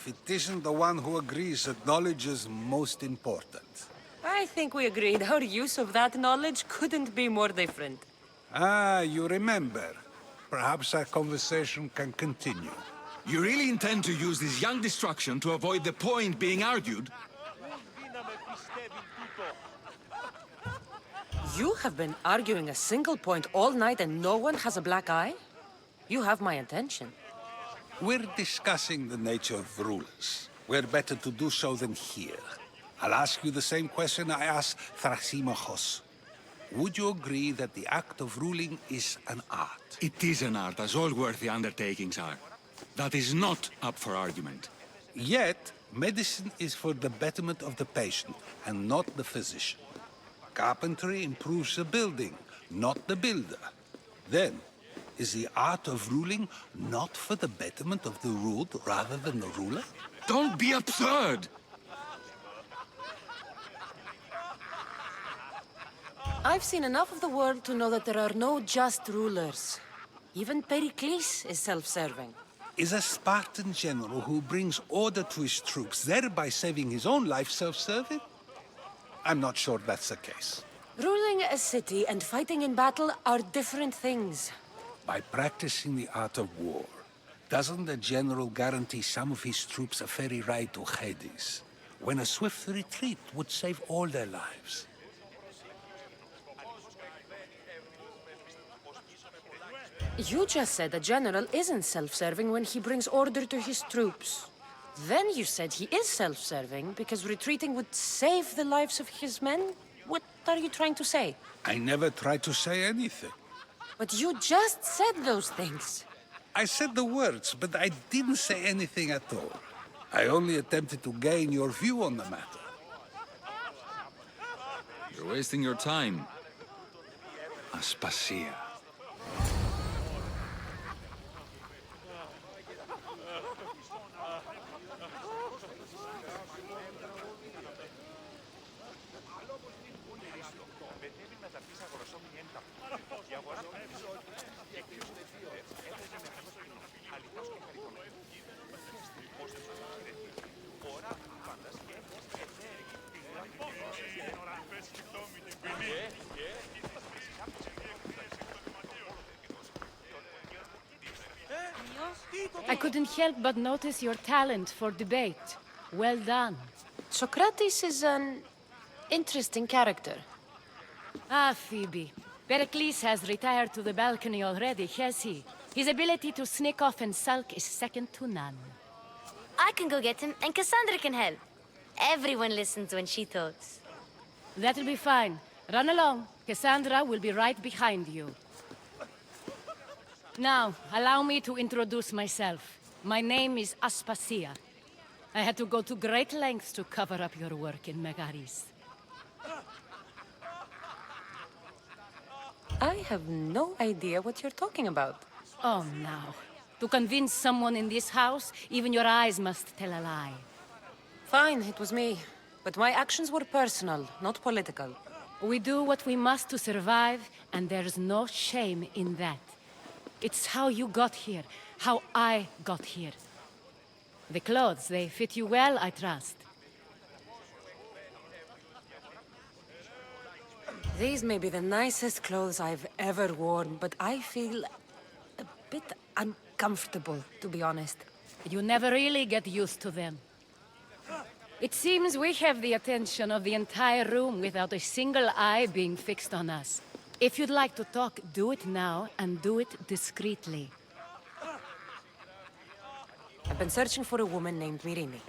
if it isn't the one who agrees that knowledge is most important. I think we agreed our use of that knowledge couldn't be more different. Ah, you remember. Perhaps our conversation can continue. You really intend to use this young destruction to avoid the point being argued? You have been arguing a single point all night and no one has a black eye? You have my attention. We're discussing the nature of rulers. Where better to do so than here? I'll ask you the same question I asked Thrasymachos. Would you agree that the act of ruling is an art? It is an art, as all worthy undertakings are. That is not up for argument. Yet, medicine is for the betterment of the patient, and not the physician. Carpentry improves the building, not the builder. Then, is the art of ruling not for the betterment of the ruled rather than the ruler? Don't be absurd! I've seen enough of the world to know that there are no just rulers. Even Pericles is self-serving. Is a Spartan general who brings order to his troops, thereby saving his own life, self-serving? I'm not sure that's the case. Ruling a city and fighting in battle are different things. By practicing the art of war, doesn't the general guarantee some of his troops a ferry ride to Hades, when a swift retreat would save all their lives? You just said a general isn't self-serving when he brings order to his troops. Then you said he is self-serving because retreating would save the lives of his men? What are you trying to say? I never tried to say anything. But you just said those things. I said the words, but I didn't say anything at all. I only attempted to gain your view on the matter. You're wasting your time. Aspasia. I couldn't help but notice your talent for debate. Well done. Socrates is an interesting character. Ah, Phoebe. Pericles has retired to the balcony already, has he? His ability to sneak off and sulk is second to none. I can go get him, and Cassandra can help. Everyone listens when she talks. That'll be fine. Run along. Cassandra will be right behind you. Now, allow me to introduce myself. My name is Aspasia. I had to go to great lengths to cover up your work in Megaris. I have no idea what you're talking about. Oh, now. To convince someone in this house, even your eyes must tell a lie. Fine, it was me. But my actions were personal, not political. We do what we must to survive, and there's no shame in that. It's how you got here, how I got here. The clothes, they fit you well, I trust. These may be the nicest clothes I've ever worn, but I feel a bit uncomfortable, to be honest. You never really get used to them. It seems we have the attention of the entire room without a single eye being fixed on us. If you'd like to talk, do it now, and do it discreetly. I've been searching for a woman named Myrine,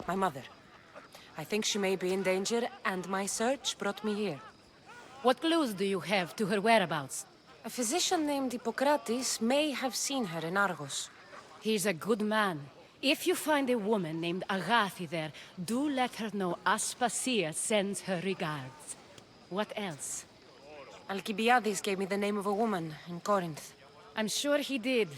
my mother. I think she may be in danger, and my search brought me here. What clues do you have to her whereabouts? A physician named Hippocrates may have seen her in Argos. He's a good man. If you find a woman named Agathi there, do let her know Aspasia sends her regards. What else? Alcibiades gave me the name of a woman in Corinth. I'm sure he did.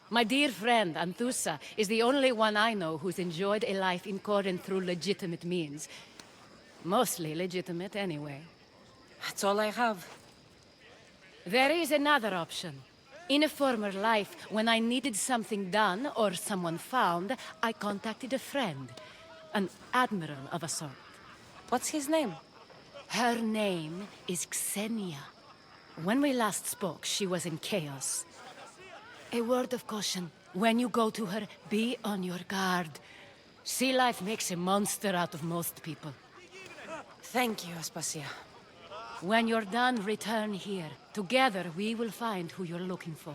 My dear friend, Anthusa, is the only one I know who's enjoyed a life in Corinth through legitimate means. Mostly legitimate, anyway. That's all I have. There is another option. In a former life, when I needed something done or someone found, I contacted a friend. An admiral of a sort. What's his name? Her name is Xenia. When we last spoke, she was in chaos. A word of caution. When you go to her, be on your guard. Sea life makes a monster out of most people. Thank you, Aspasia. When you're done, return here. Together, we will find who you're looking for.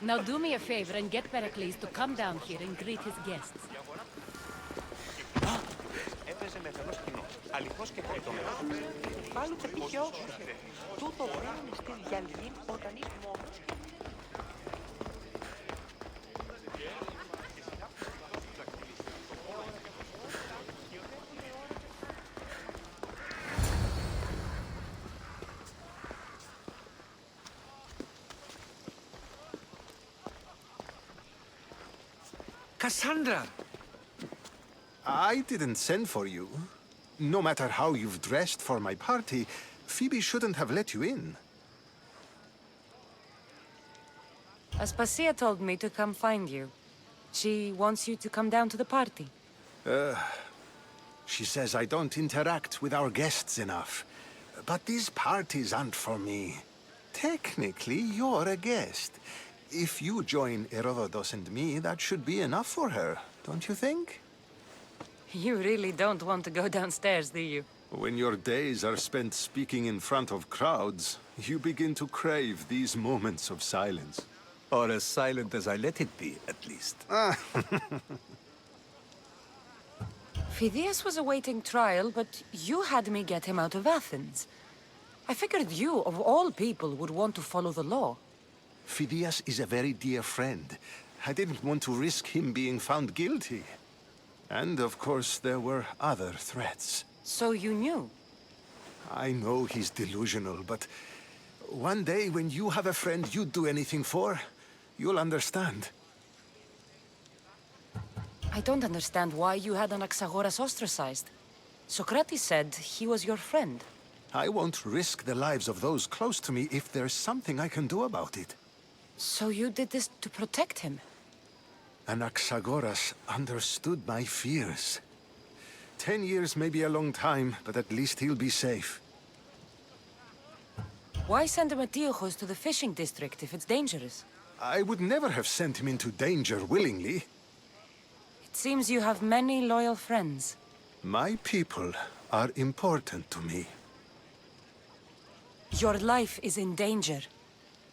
Now do me a favor and get Pericles to come down here and greet his guests. Έπαιζε με φαινός κοινό. Αληθώς και χαριτωμένος. Πάλι θα τύχε όσους. Τούτο βράδυ στη γυαλινή όταν είσαι μόνος. Cassandra! I didn't send for you. No matter how you've dressed for my party, Phoebe shouldn't have let you in. Aspasia told me to come find you. She wants you to come down to the party. She says I don't interact with our guests enough. But these parties aren't for me. Technically, you're a guest. If you join Herodotus and me, that should be enough for her, don't you think? You really don't want to go downstairs, do you? When your days are spent speaking in front of crowds, you begin to crave these moments of silence. Or as silent as I let it be, at least. Phidias was awaiting trial, but you had me get him out of Athens. I figured you, of all people, would want to follow the law. Phidias is a very dear friend. I didn't want to risk him being found guilty. And of course, there were other threats. So you knew? I know he's delusional, but one day when you have a friend you'd do anything for, you'll understand. I don't understand why you had Anaxagoras ostracized. Socrates said he was your friend. I won't risk the lives of those close to me if there's something I can do about it. So you did this to protect him? Anaxagoras understood my fears. 10 years may be a long time, but at least he'll be safe. Why send Antiochos to the fishing district if it's dangerous? I would never have sent him into danger willingly. It seems you have many loyal friends. My people are important to me. Your life is in danger.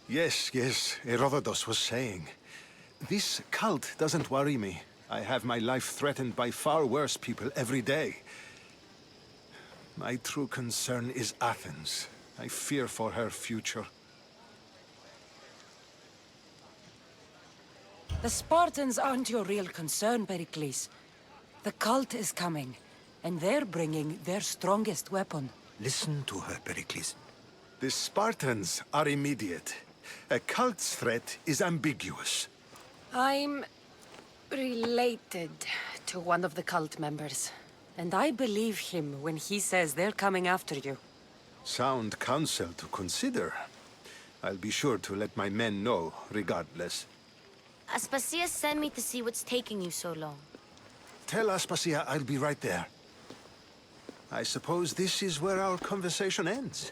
Yes, Herodotus was saying. This cult doesn't worry me. I have my life threatened by far worse people every day. My true concern is Athens. I fear for her future. The Spartans aren't your real concern, Pericles. The cult is coming, and they're bringing their strongest weapon. Listen to her, Pericles. The Spartans are immediate. A cult's threat is ambiguous. I'm related to one of the cult members, and I believe him when he says they're coming after you. Sound counsel to consider. I'll be sure to let my men know, regardless. Aspasia sent me to see what's taking you so long. Tell Aspasia I'll be right there. I suppose this is where our conversation ends.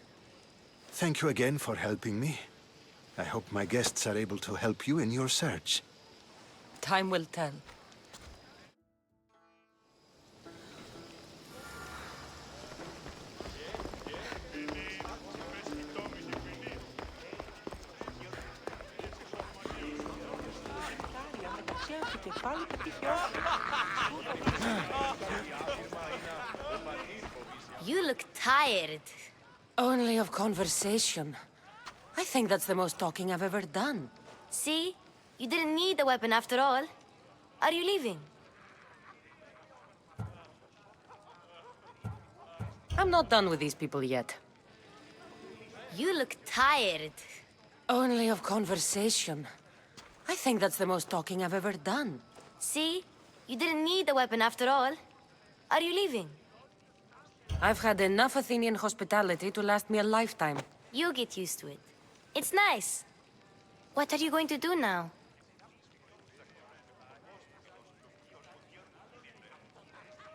Thank you again for helping me. I hope my guests are able to help you in your search. Time will tell. You look tired. Only of conversation. I think that's the most talking I've ever done. See? You didn't need the weapon after all. Are you leaving? I'm not done with these people yet. You look tired. Only of conversation. I think that's the most talking I've ever done. See? You didn't need the weapon after all. Are you leaving? I've had enough Athenian hospitality to last me a lifetime. You get used to it. It's nice. What are you going to do now?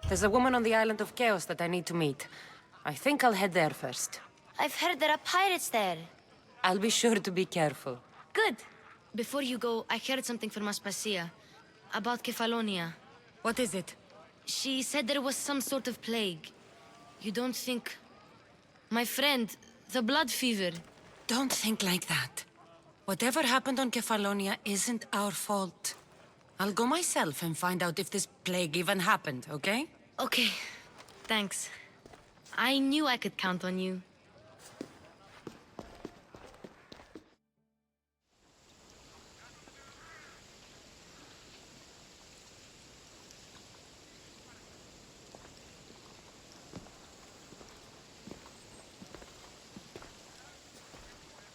There's a woman on the island of Chaos that I need to meet. I think I'll head there first. I've heard there are pirates there. I'll be sure to be careful. Good. Before you go, I heard something from Aspasia. About Kefalonia. What is it? She said there was some sort of plague. You don't think... My friend, the blood fever. Don't think like that. Whatever happened on Kefalonia isn't our fault. I'll go myself and find out if this plague even happened, okay? Okay. Thanks. I knew I could count on you.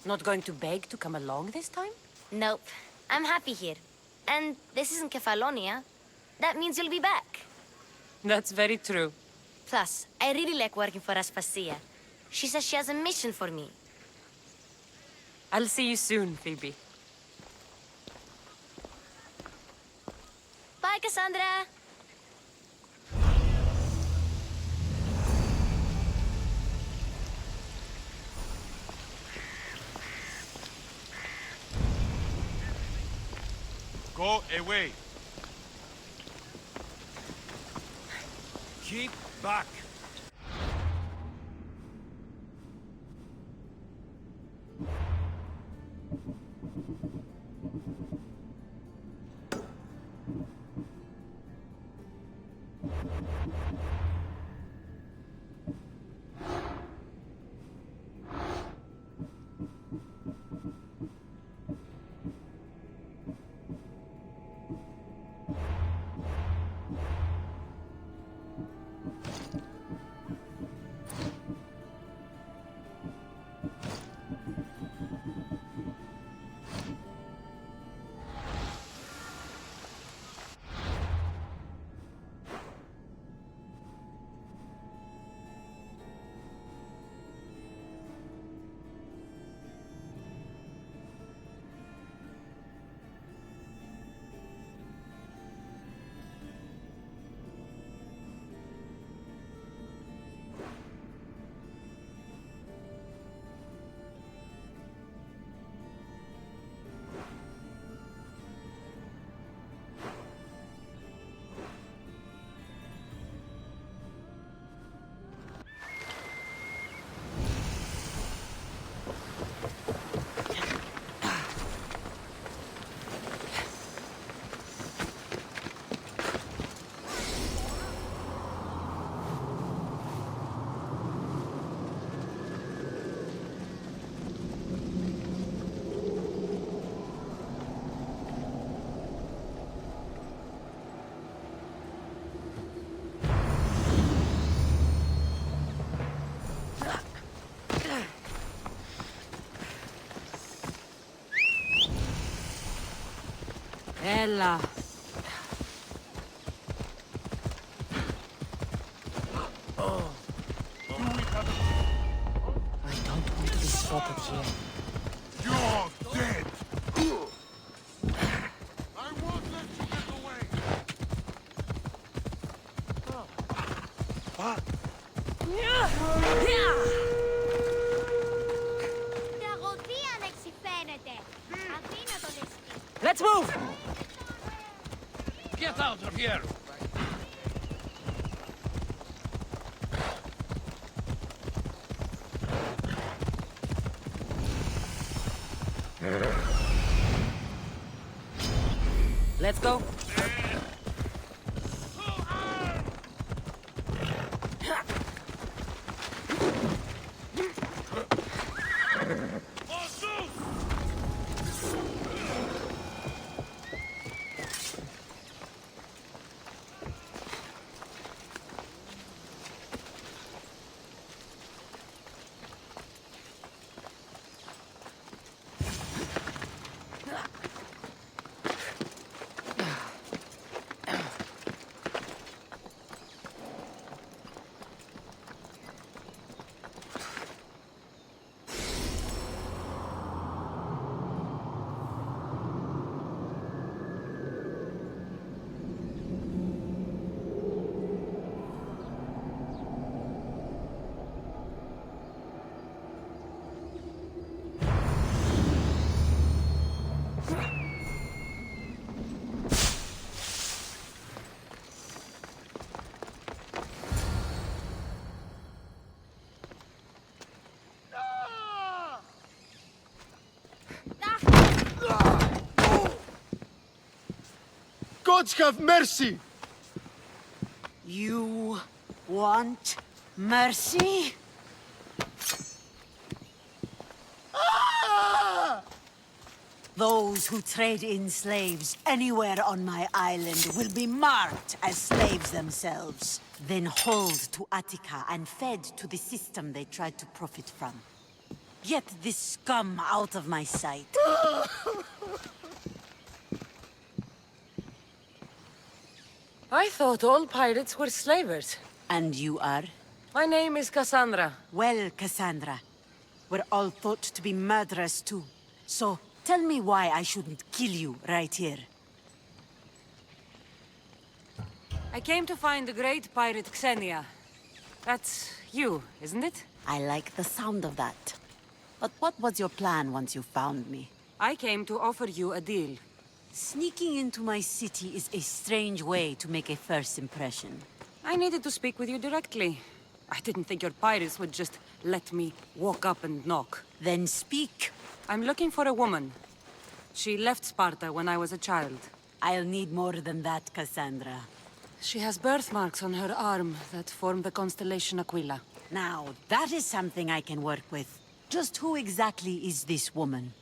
Not going to beg to come along this time? Nope. I'm happy here. And this isn't Kefalonia. That means you'll be back. That's very true. Plus, I really like working for Aspasia. She says she has a mission for me. I'll see you soon, Phoebe. Bye, Cassandra! Go away. Keep back. Ella. I don't want to be spotted here. You're dead. I won't let you get away. Let's move! Get out of here. Let's go. gods have mercy! You want mercy? Ah! Those who trade in slaves anywhere on my island will be marked as slaves themselves, then hauled to Attica and fed to the system they tried to profit from. Get this scum out of my sight. I thought all pirates were slavers. And you are? My name is Cassandra. Well, Cassandra, we're all thought to be murderers too. So, tell me why I shouldn't kill you right here. I came to find the great pirate Xenia. That's you, isn't it? I like the sound of that. But what was your plan once you found me? I came to offer you a deal. Sneaking into my city is a strange way to make a first impression. I needed to speak with you directly. I didn't think your pirates would just let me walk up and knock. Then speak. I'm looking for a woman. She left Sparta when I was a child. I'll need more than that, Cassandra. She has birthmarks on her arm that form the constellation Aquila. Now, that is something I can work with. Just who exactly is this woman?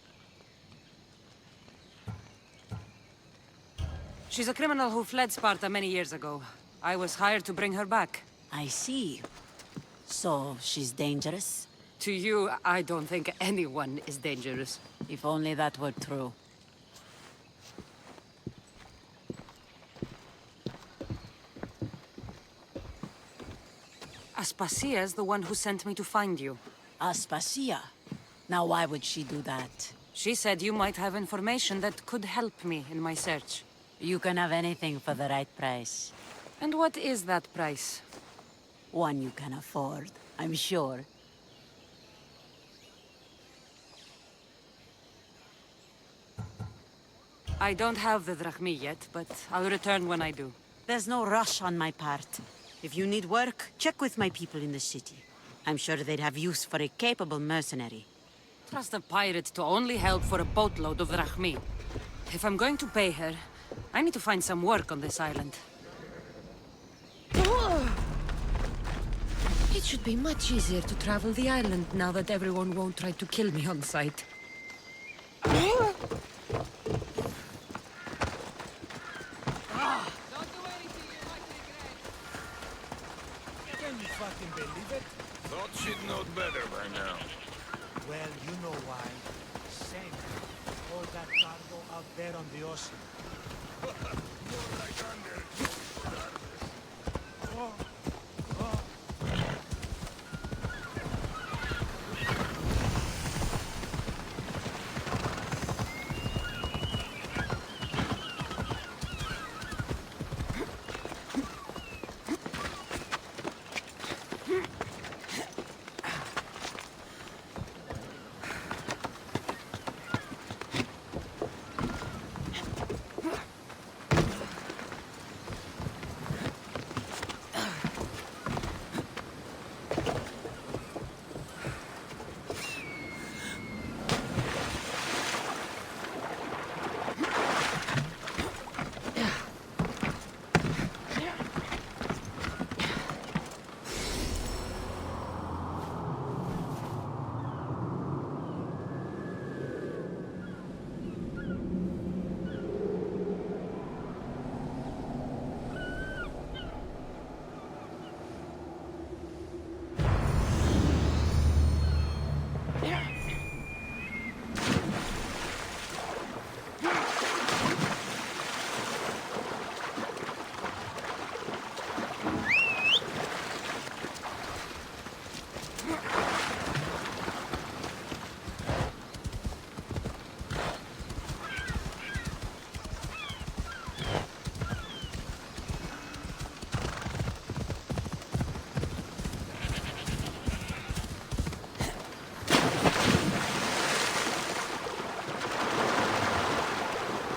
She's a criminal who fled Sparta many years ago. I was hired to bring her back. I see. So, she's dangerous? To you, I don't think anyone is dangerous. If only that were true. Aspasia's the one who sent me to find you. Aspasia? Now why would she do that? She said you might have information that could help me in my search. You can have anything for the right price. And what is that price? One you can afford, I'm sure. I don't have the drachmi yet, but I'll return when I do. There's no rush on my part. If you need work, check with my people in the city. I'm sure they'd have use for a capable mercenary. Trust a pirate to only help for a boatload of drachmi. If I'm going to pay her, I need to find some work on this island. It should be much easier to travel the island now that everyone won't try to kill me on sight. Thought she'd know better by now. Well, you know why. Same. All that cargo out there on the ocean. More like under.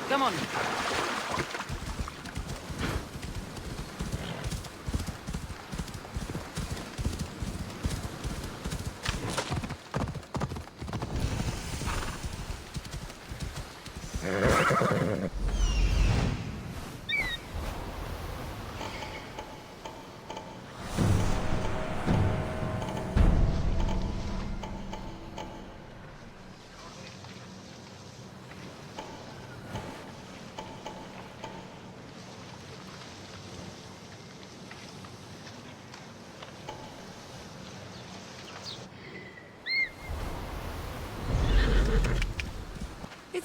Come on.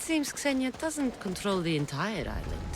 seems Xenia doesn't control the entire island.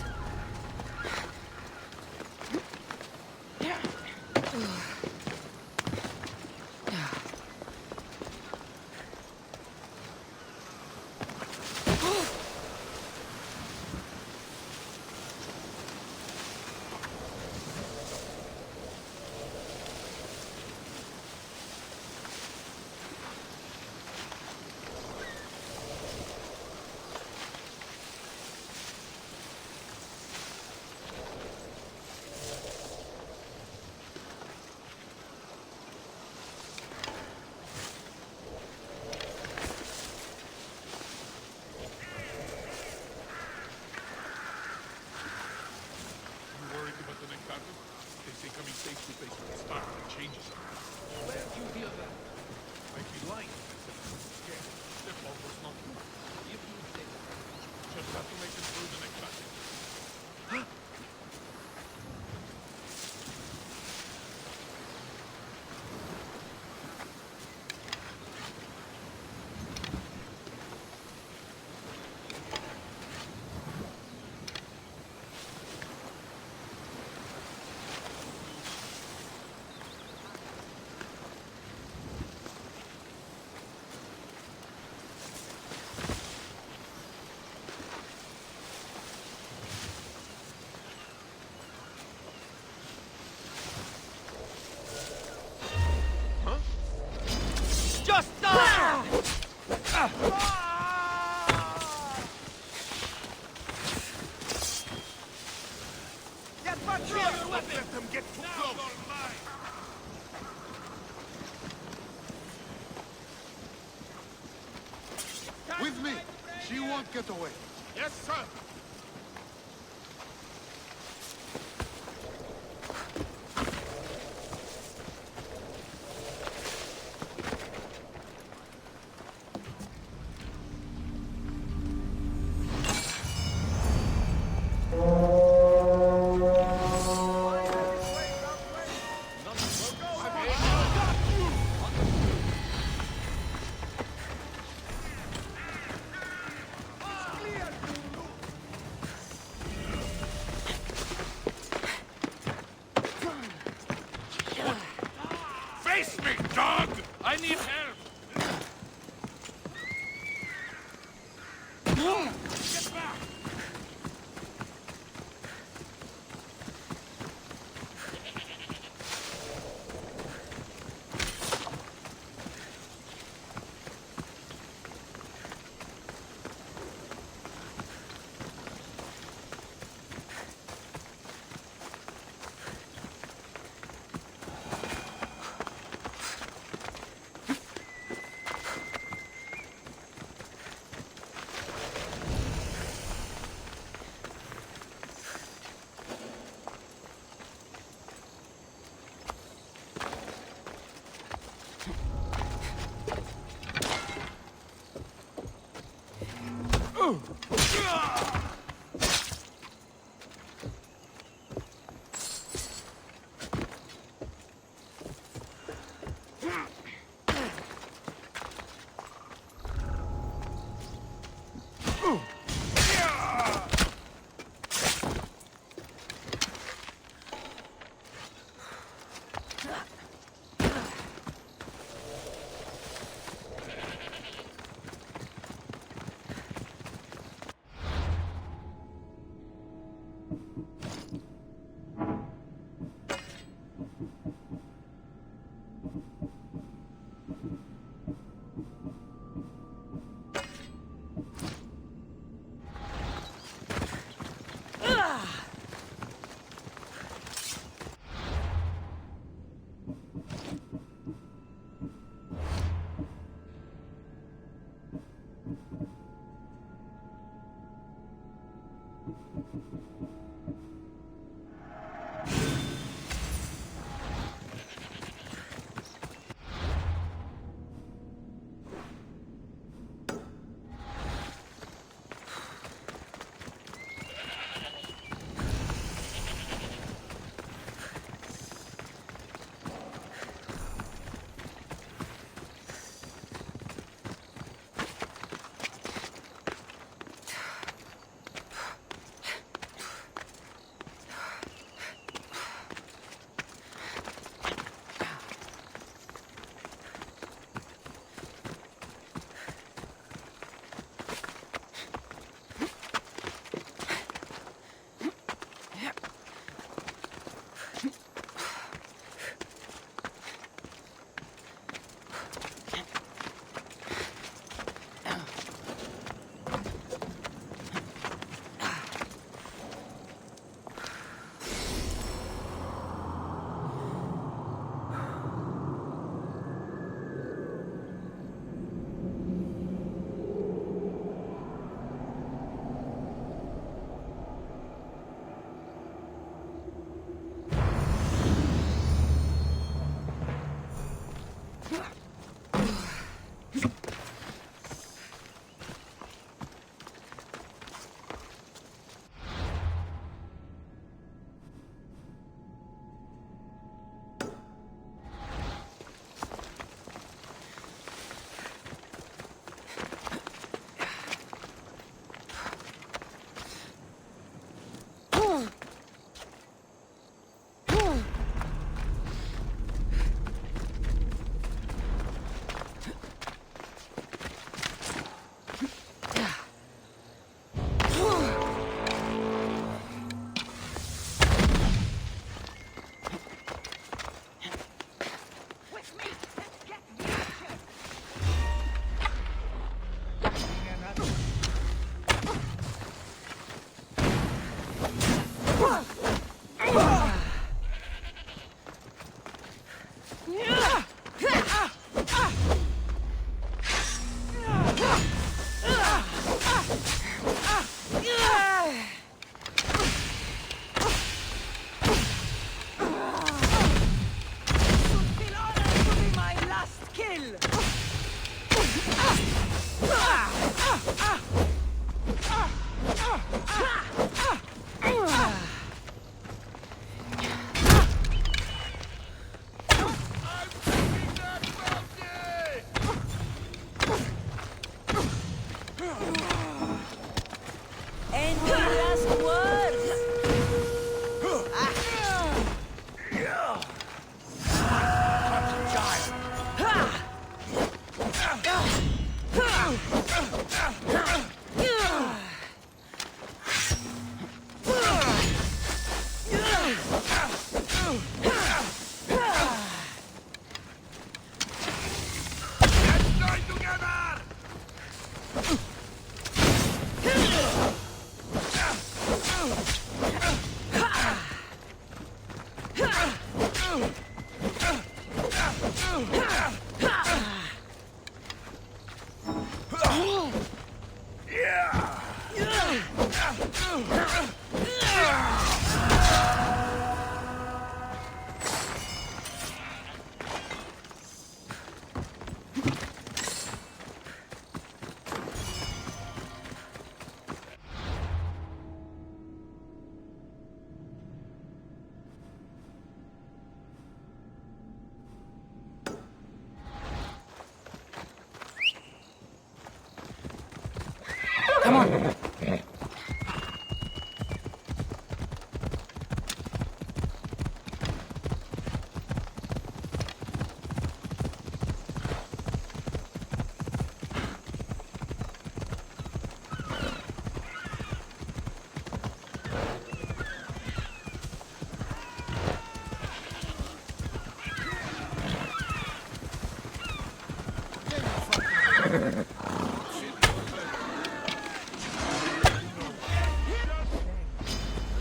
Just die! Get back here! Don't let them get too close! With me! She won't get away. Yes, sir! Face me, dog! I need help! Get back!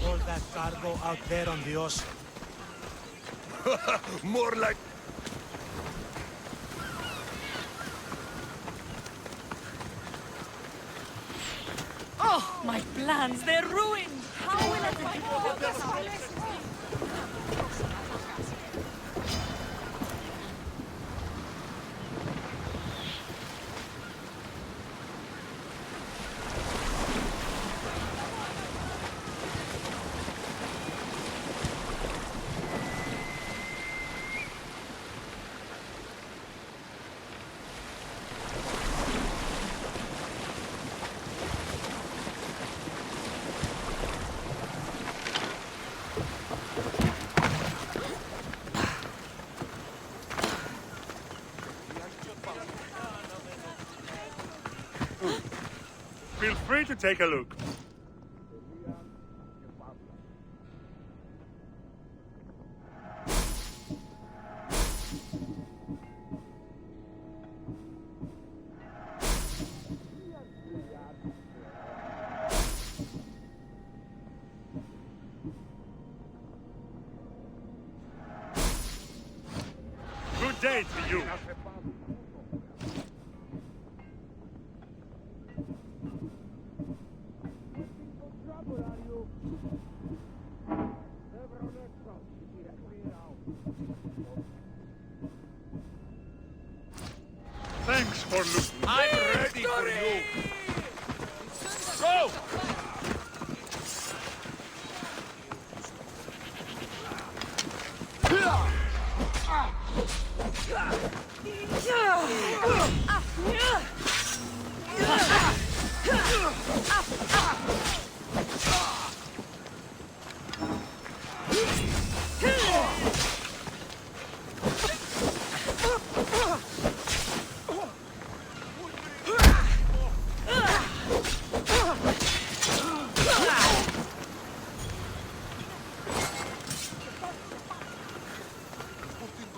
All that cargo out there on the ocean. More like... Oh, my plans, they're ruined! How will I Feel free to take a look. Good day to you. Thanks for for loot. I'm ready for you. Go!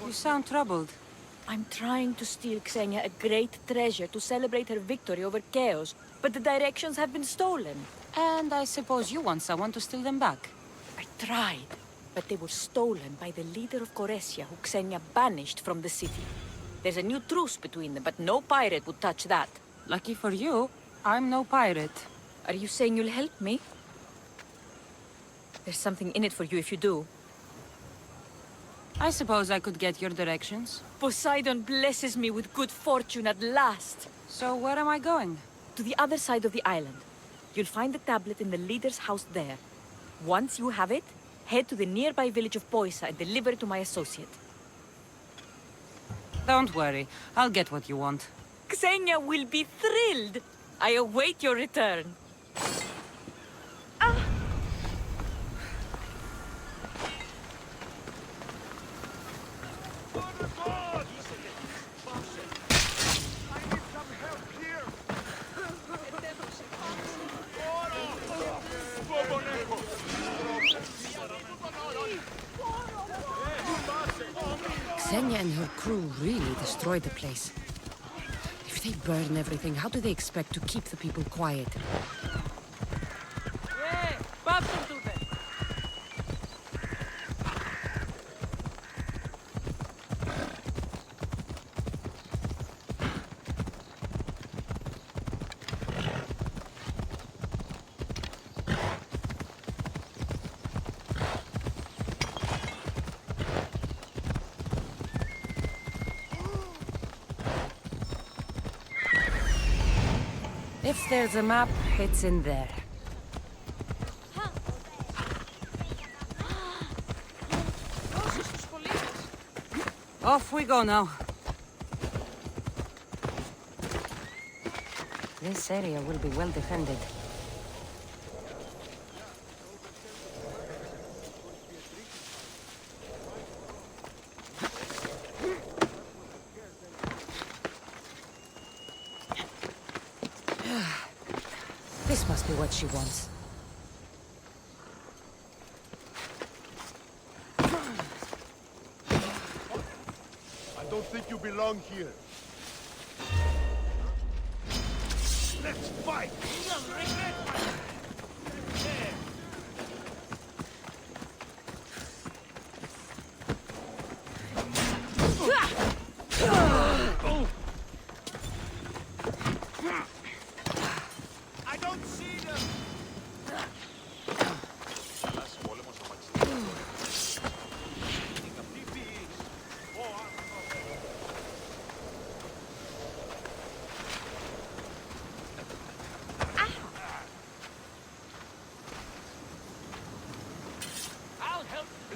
You sound troubled. I'm trying to steal Xenia a great treasure to celebrate her victory over Chaos, but the directions have been stolen. And I suppose you want someone to steal them back. I tried, but they were stolen by the leader of Goresia, who Xenia banished from the city. There's a new truce between them, but no pirate would touch that. Lucky for you, I'm no pirate. Are you saying you'll help me? There's something in it for you if you do. I suppose I could get your directions. Poseidon blesses me with good fortune at last. So where am I going? To the other side of the island. You'll find the tablet in the leader's house there. Once you have it, head to the nearby village of Poisa and deliver it to my associate. Don't worry, I'll get what you want. Xenia will be thrilled! I await your return. Xenia and her crew really destroyed the place. If they burn everything, how do they expect to keep the people quiet? If there's a map, it's in there. Off we go now. This area will be well defended. This must be what she wants. I don't think you belong here. Let's fight!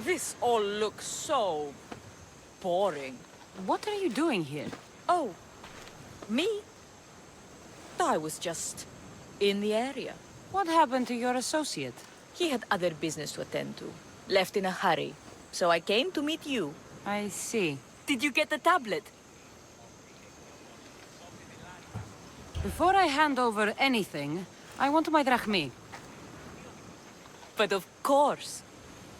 This all looks so boring. What are you doing here? Oh, me? I was just in the area. What happened to your associate? He had other business to attend to. Left in a hurry. So I came to meet you. I see. Did you get the tablet? Before I hand over anything, I want my drachmi. But of course.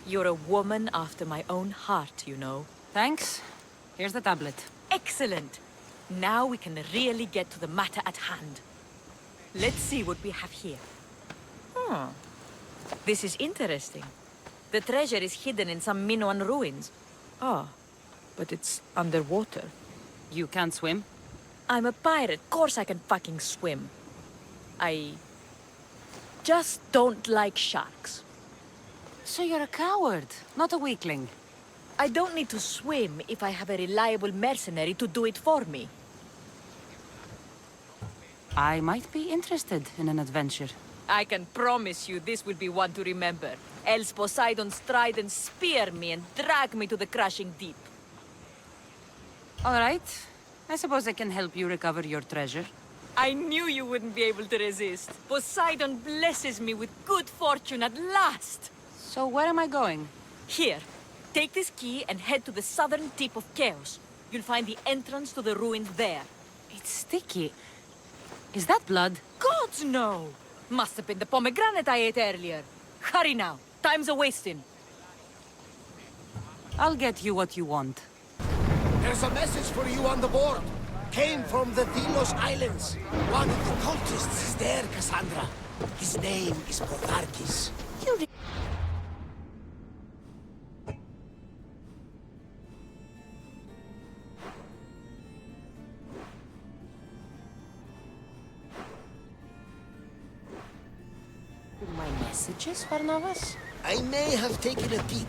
You're a woman after my own heart, you know. Thanks. Here's the tablet. Excellent. Now we can really get to the matter at hand. Let's see what we have here. This is interesting. The treasure is hidden in some Minoan ruins. Ah, but it's underwater. You can't swim? I'm a pirate. Course I can fucking swim. I just don't like sharks. So you're a coward, not a weakling. I don't need to swim if I have a reliable mercenary to do it for me. I might be interested in an adventure. I can promise you this will be one to remember. Else Poseidon's trident spear me and drag me to the crashing deep. All right. I suppose I can help you recover your treasure. I knew you wouldn't be able to resist. Poseidon blesses me with good fortune at last. So where am I going? Here, take this key and head to the southern tip of Chaos. You'll find the entrance to the ruins there. It's sticky. Is that blood? Gods, no! Must have been the pomegranate I ate earlier. Hurry now. Time's a-wasting. I'll get you what you want. There's a message for you on the board. Came from the Delos Islands. One of the cultists is there, Cassandra. His name is Podarkis. My messages, Barnabas? I may have taken a peek.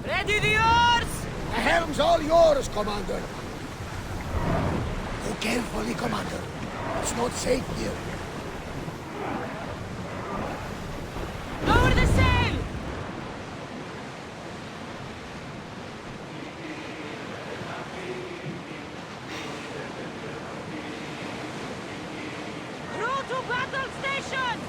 Ready the oars! The helm's all yours, Commander. Go carefully, Commander. It's not safe here. Lower the sail! Crew to battle stations!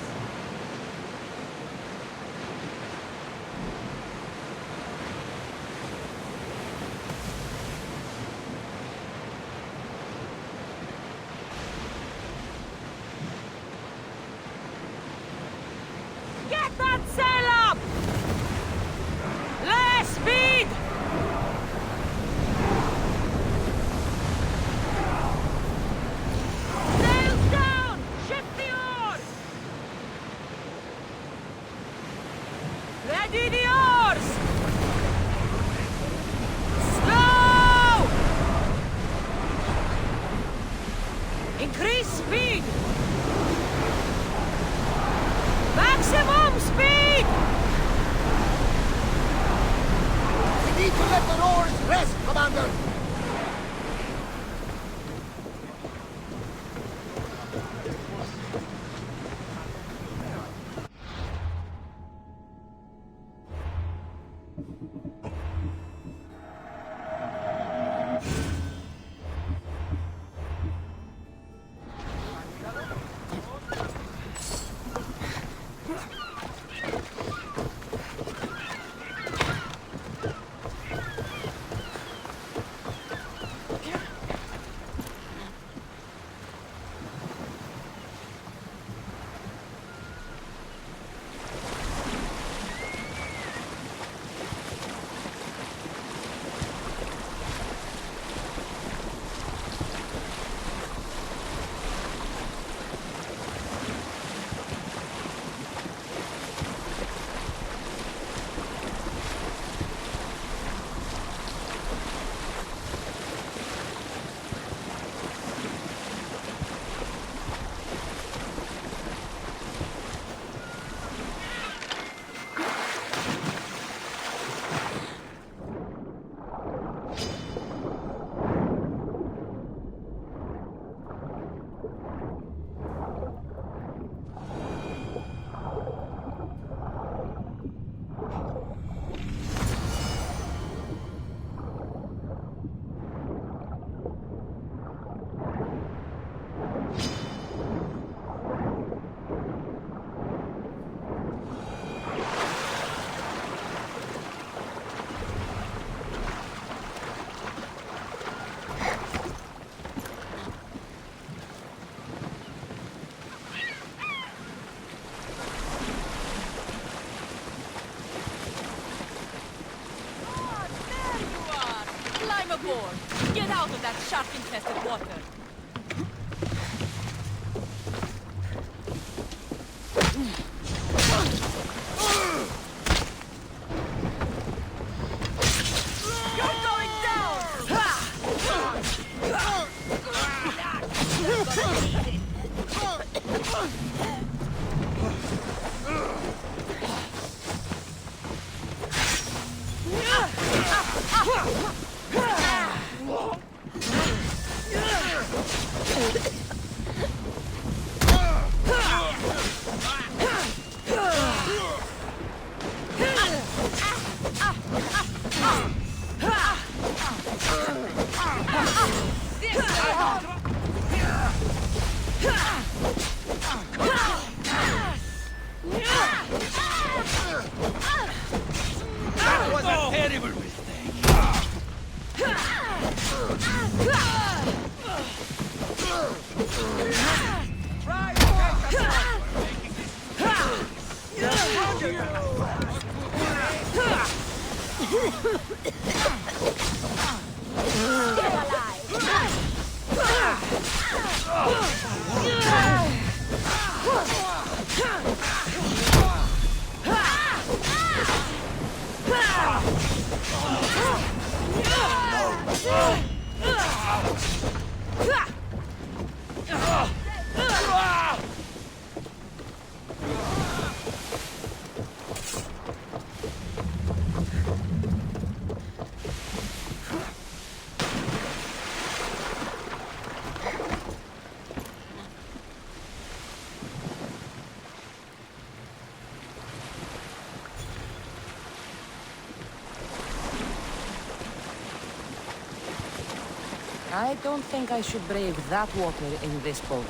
Get that sail up! Less speed! Sails down! Shift the oars! Ready the oars! Slow! Increase speed! Maximum speed! We need to let the oars rest, Commander. out of that shark-infested water. You're going down! That was a terrible mistake. I don't think I should brave that water in this boat.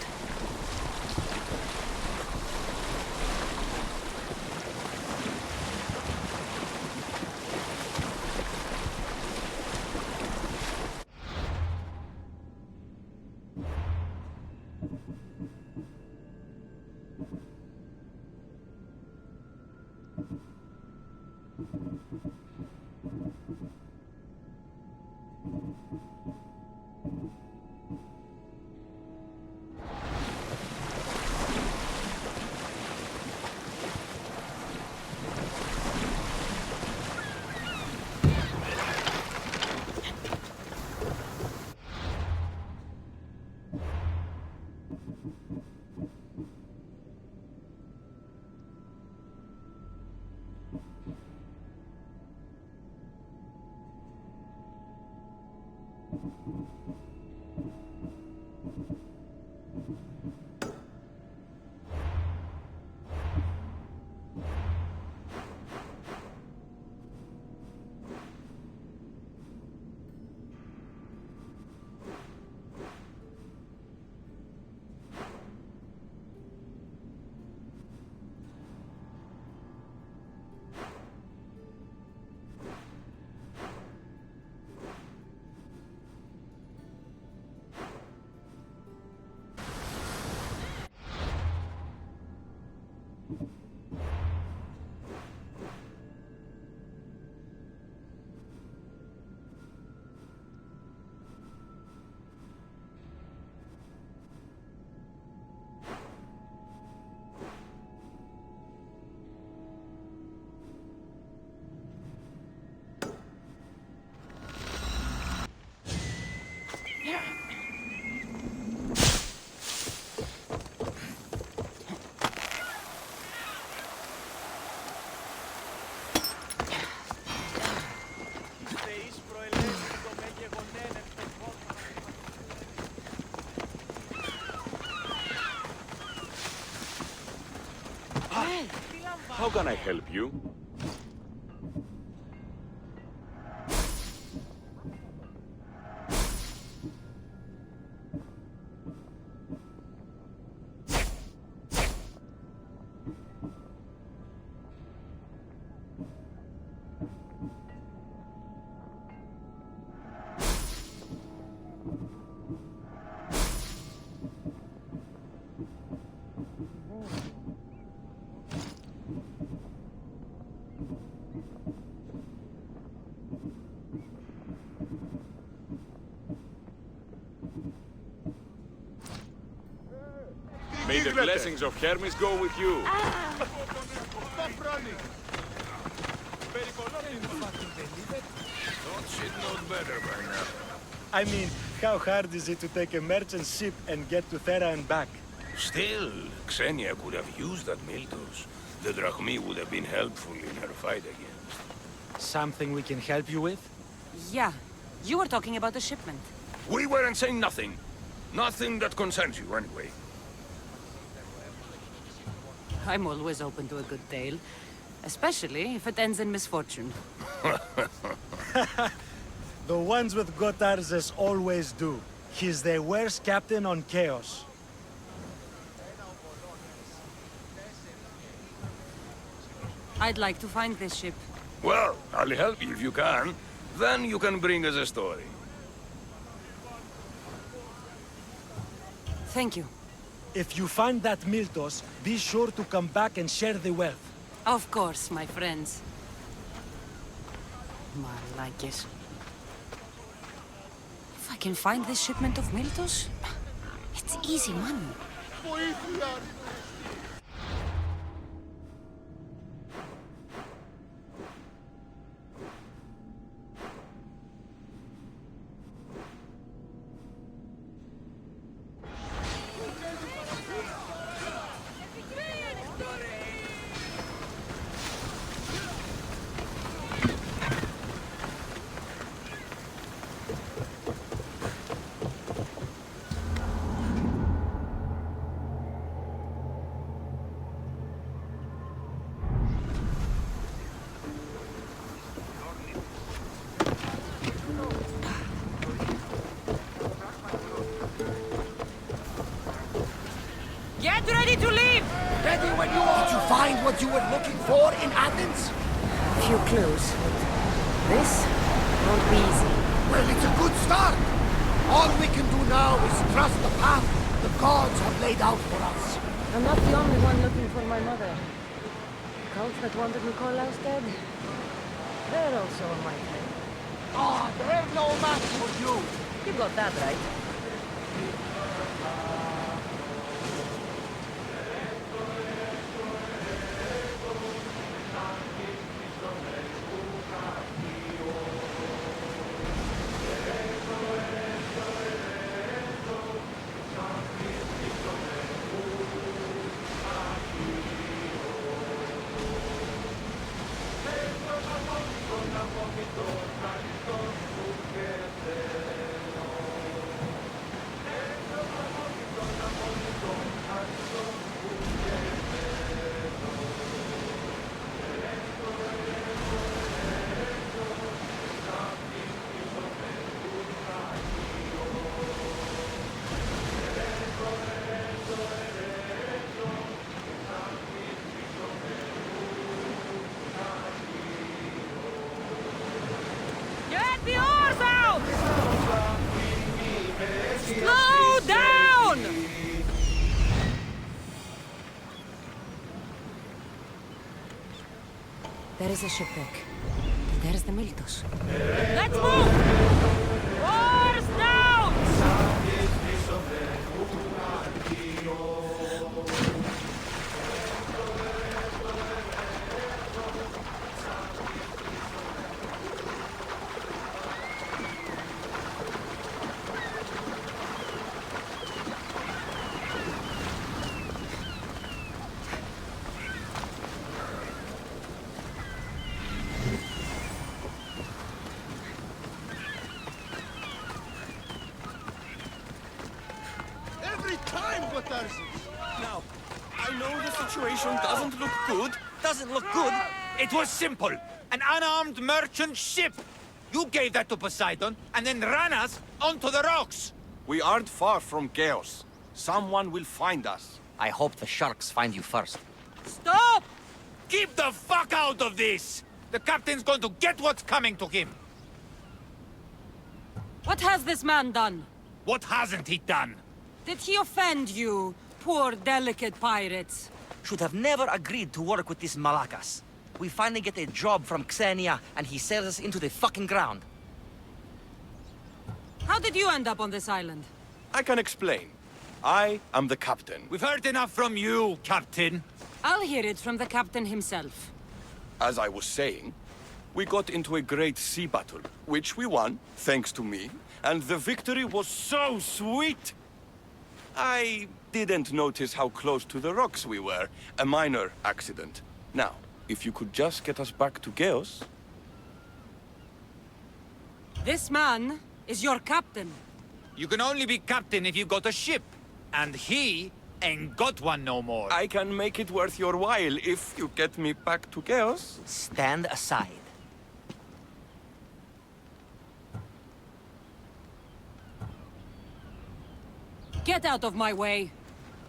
How can I help you? May the blessings of Hermes go with you. Stop running! Don't shit know better by now. I mean, how hard is it to take a merchant ship and get to Thera and back? Still, Xenia could have used that Miltos. The Drachmi would have been helpful in her fight against. Something we can help you with? Yeah. You were talking about the shipment. We weren't saying nothing. Nothing that concerns you, anyway. I'm always open to a good tale. Especially if it ends in misfortune. The ones with Gotarzes always do. He's the worst captain on Chaos. I'd like to find this ship. Well, I'll help you if you can. Then you can bring us a story. Thank you. If you find that Miltos, be sure to come back and share the wealth. Of course, my friends. Malakis. If I can find this shipment of Miltos, it's easy money. Get ready to leave! Ready when you are. Did you find what you were looking for in Athens? A few clues. This won't be easy. Well, it's a good start. All we can do now is trust the path the gods have laid out for us. I'm not the only one looking for my mother. The cult that wanted Nikolaus dead, they're also on my trail. Ah, they're no match for you. You got that right. Get the oars out! Slow down! There is a shipwreck. There's the Miltos. Let's move! Oars down! Every time, Gotarzes. Now, I know the situation doesn't look good. Doesn't look good. It was simple. An unarmed merchant ship. You gave that to Poseidon and then ran us onto the rocks. We aren't far from chaos. Someone will find us. I hope the sharks find you first. Stop! Keep the fuck out of this! The captain's going to get what's coming to him. What has this man done? What hasn't he done? Did he offend you, poor delicate pirates? Should have never agreed to work with this Malakas. We finally get a job from Xenia, and he sells us into the fucking ground. How did you end up on this island? I can explain. I am the captain. We've heard enough from you, Captain. I'll hear it from the captain himself. As I was saying, we got into a great sea battle, which we won, thanks to me, and the victory was so sweet! I didn't notice how close to the rocks we were. A minor accident. Now, if you could just get us back to Chaos... This man is your captain. You can only be captain if you got a ship. And he ain't got one no more. I can make it worth your while if you get me back to Chaos. Stand aside. Get out of my way.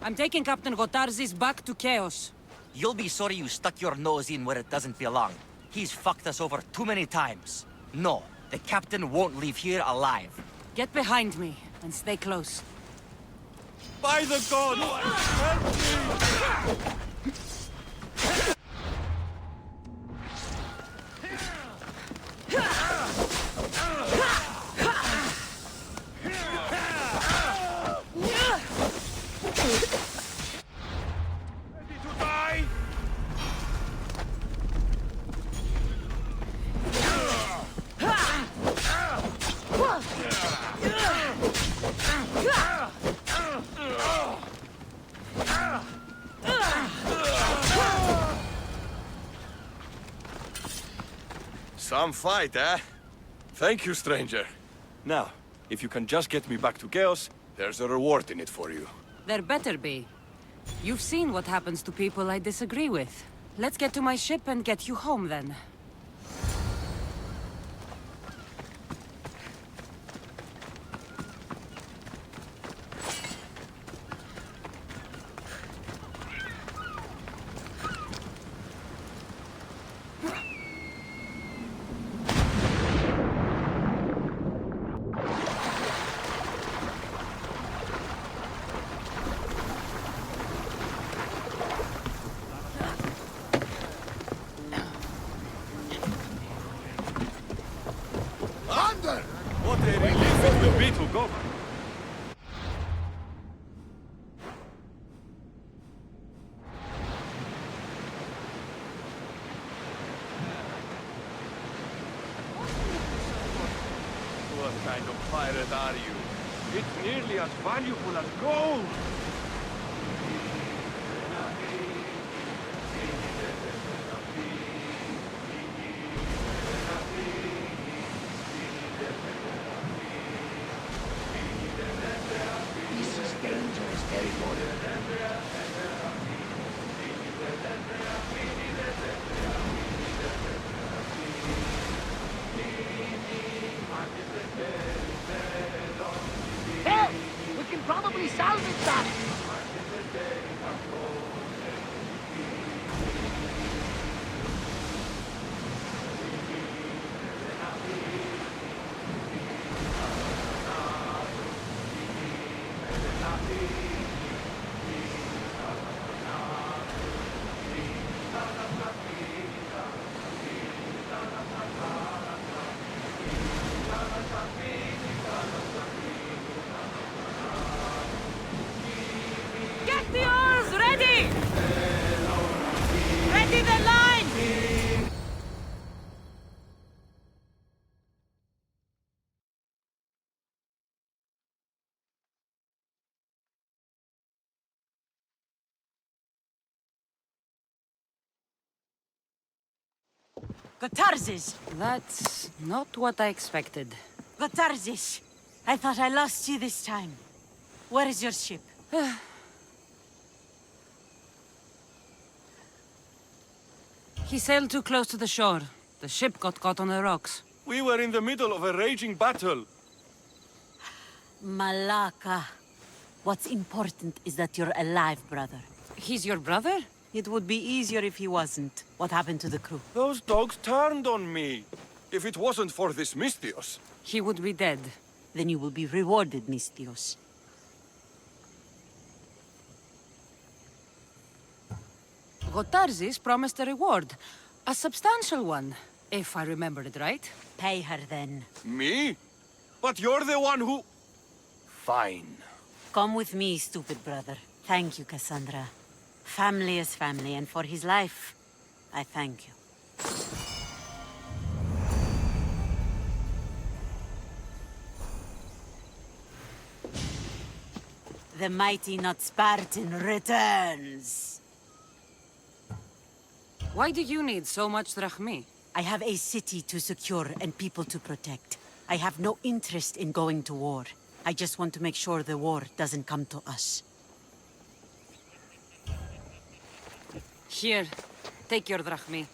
I'm taking Captain Gotarzis back to Chaos. You'll be sorry you stuck your nose in where it doesn't belong. He's fucked us over too many times. No, the captain won't leave here alive. Get behind me and stay close. By the gods! Help me! Some fight, eh? Thank you, stranger. Now, if you can just get me back to Chaos, there's a reward in it for you. There better be. You've seen what happens to people I disagree with. Let's get to my ship and get you home, then. What a relief it will be to go. What kind of pirate are you? It's nearly as valuable as gold! Hey! We can probably salvage that! Get the oars ready! Ready the line! Gotarzis! That's not what I expected. Gotarzis! I thought I lost you this time. Where is your ship? He sailed too close to the shore. The ship got caught on the rocks. We were in the middle of a raging battle. Malaka. What's important is that you're alive, brother. He's your brother? It would be easier if he wasn't. What happened to the crew? Those dogs turned on me. If it wasn't for this Mystios. He would be dead. Then you will be rewarded, Mystios. Gotarzis promised a reward. A substantial one, if I remember it right. Pay her then. Me? But you're the one who... Fine. Come with me, stupid brother. Thank you, Cassandra. Family is family, and for his life, I thank you. The mighty not Spartan returns! Why do you need so much drachmi? I have a city to secure and people to protect. I have no interest in going to war. I just want to make sure the war doesn't come to us. Here, take your drachmi.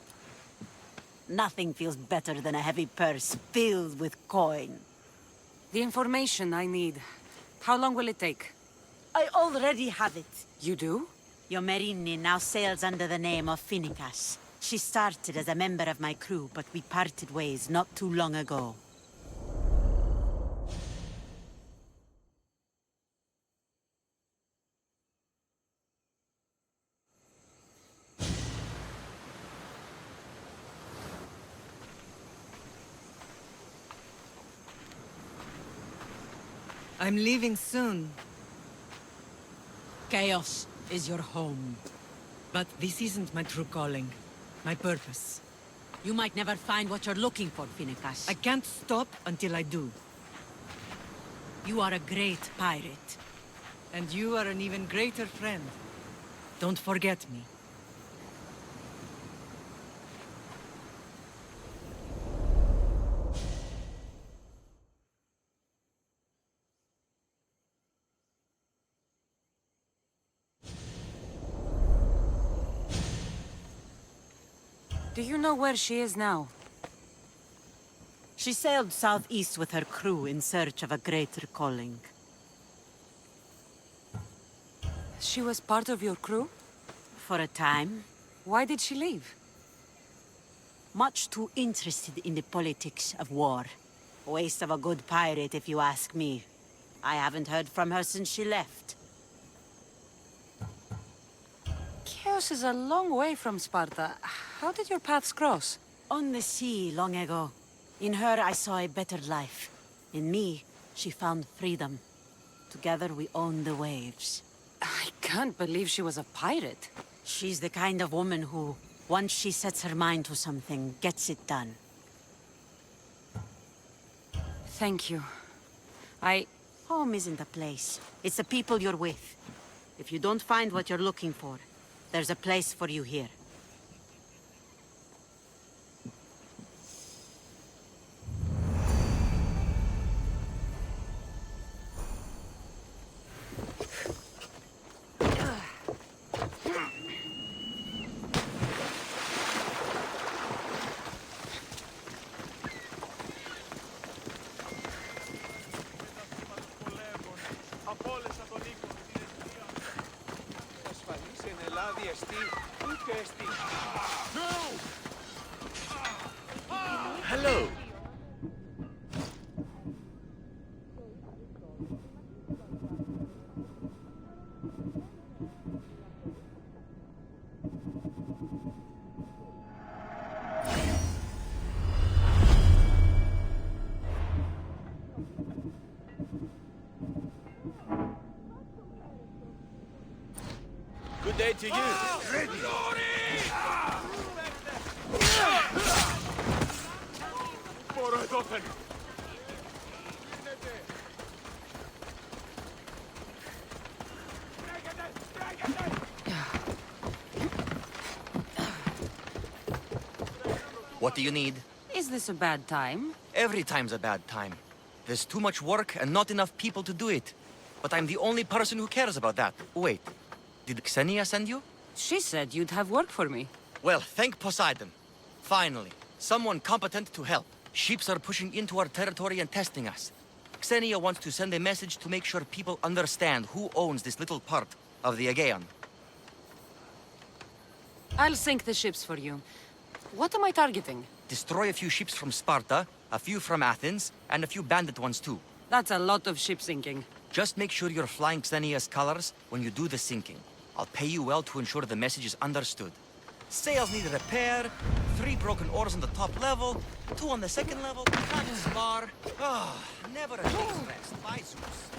Nothing feels better than a heavy purse filled with coin. The information I need. How long will it take? I already have it. You do? Your Merini now sails under the name of Finicas. She started as a member of my crew, but we parted ways not too long ago. I'm leaving soon. Chaos is your home. But this isn't my true calling. My purpose. You might never find what you're looking for, Finicas. I can't stop until I do. You are a great pirate. And you are an even greater friend. Don't forget me. Do you know where she is now? She sailed southeast with her crew in search of a greater calling. She was part of your crew? For a time. Why did she leave? Much too interested in the politics of war. Waste of a good pirate, if you ask me. I haven't heard from her since she left. Chaos is a long way from Sparta. How did your paths cross? On the sea, long ago. In her, I saw a better life. In me, she found freedom. Together, we owned the waves. I can't believe she was a pirate. She's the kind of woman who, once she sets her mind to something, gets it done. Thank you. Home isn't a place. It's the people you're with. If you don't find what you're looking for, there's a place for you here. Hello. Good day to you. Ready. What do you need? Is this a bad time? Every time's a bad time. There's too much work and not enough people to do it. But I'm the only person who cares about that. Wait, did Xenia send you? She said you'd have work for me. Well, thank Poseidon. Finally, someone competent to help. Ships are pushing into our territory and testing us. Xenia wants to send a message to make sure people understand who owns this little part of the Aegean. I'll sink the ships for you. What am I targeting? Destroy a few ships from Sparta, a few from Athens, and a few bandit ones too. That's a lot of ship sinking. Just make sure you're flying Xenia's colors when you do the sinking. I'll pay you well to ensure the message is understood. Sails need repair, 3 broken oars on the top level, 2 on the second level, can't spar. Ah, never a day's rest. Bye, Zeus.